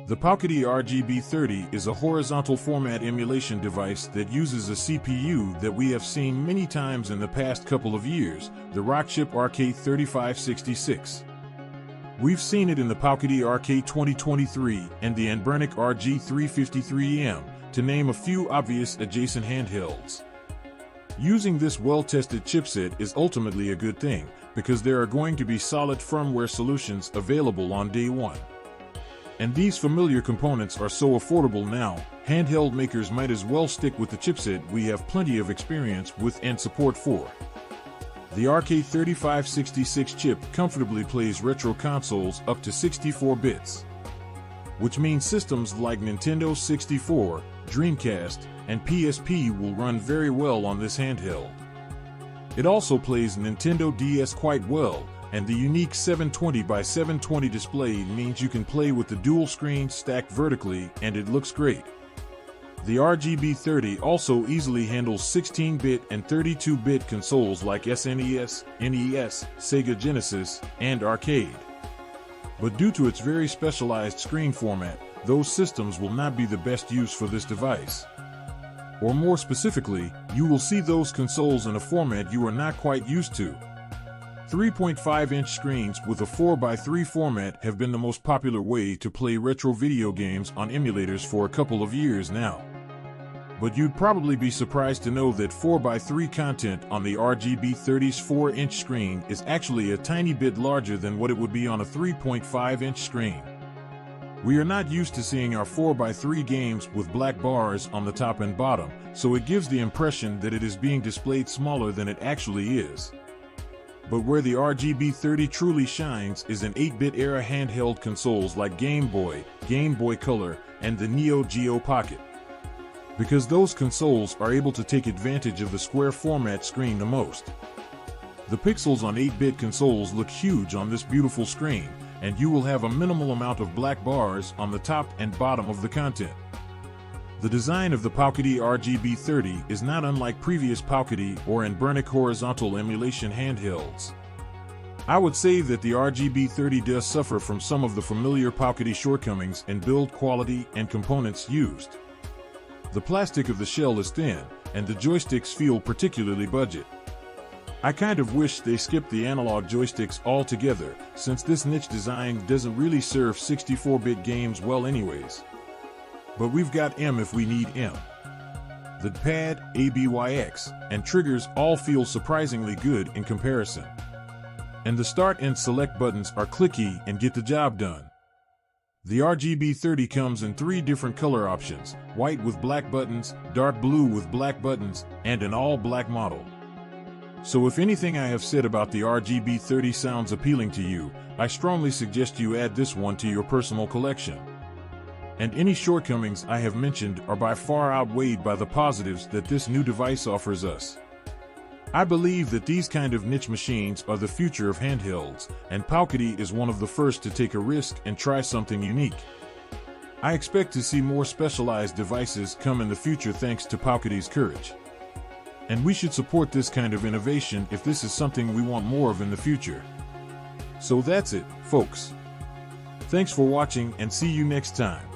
The Powkiddy RGB30 is a horizontal format emulation device that uses a CPU that we have seen many times in the past couple of years, the Rockchip RK3566. We've seen it in the Powkiddy RK2023 and the Anbernic RG353M, to name a few obvious adjacent handhelds. Using this well-tested chipset is ultimately a good thing, because there are going to be solid firmware solutions available on day one. And these familiar components are so affordable now, handheld makers might as well stick with the chipset we have plenty of experience with and support for. The RK3566 chip comfortably plays retro consoles up to 64 bits, which means systems like Nintendo 64, Dreamcast, and PSP will run very well on this handheld. It also plays Nintendo DS quite well, and the unique 720 by 720 display means you can play with the dual screens stacked vertically and it looks great. The RGB30 also easily handles 16-bit and 32-bit consoles like SNES, NES, Sega Genesis, and Arcade. But due to its very specialized screen format, those systems will not be the best use for this device. Or more specifically, you will see those consoles in a format you are not quite used to. 3.5-inch screens with a 4x3 format have been the most popular way to play retro video games on emulators for a couple of years now. But you'd probably be surprised to know that 4x3 content on the RGB30's 4-inch screen is actually a tiny bit larger than what it would be on a 3.5-inch screen. We are not used to seeing our 4x3 games with black bars on the top and bottom, so it gives the impression that it is being displayed smaller than it actually is. But where the RGB30 truly shines is in 8-bit era handheld consoles like Game Boy, Game Boy Color, and the Neo Geo Pocket. Because those consoles are able to take advantage of the square format screen the most. The pixels on 8-bit consoles look huge on this beautiful screen, and you will have a minimal amount of black bars on the top and bottom of the content. The design of the Powkiddy RGB30 is not unlike previous Powkiddy or Anbernic horizontal emulation handhelds. I would say that the RGB30 does suffer from some of the familiar Powkiddy shortcomings in build quality and components used. The plastic of the shell is thin, and the joysticks feel particularly budget. I kind of wish they skipped the analog joysticks altogether, since this niche design doesn't really serve 64-bit games well anyways. But we've got M if we need M. The pad, ABYX, and triggers all feel surprisingly good in comparison. And the start and select buttons are clicky and get the job done. The RGB30 comes in 3 different color options: white with black buttons, dark blue with black buttons, and an all-black model. So if anything I have said about the RGB30 sounds appealing to you, I strongly suggest you add this one to your personal collection. And any shortcomings I have mentioned are by far outweighed by the positives that this new device offers us. I believe that these kind of niche machines are the future of handhelds, and Powkiddy is one of the first to take a risk and try something unique. I expect to see more specialized devices come in the future thanks to Powkiddy's courage. And we should support this kind of innovation if this is something we want more of in the future. So that's it, folks. Thanks for watching and see you next time.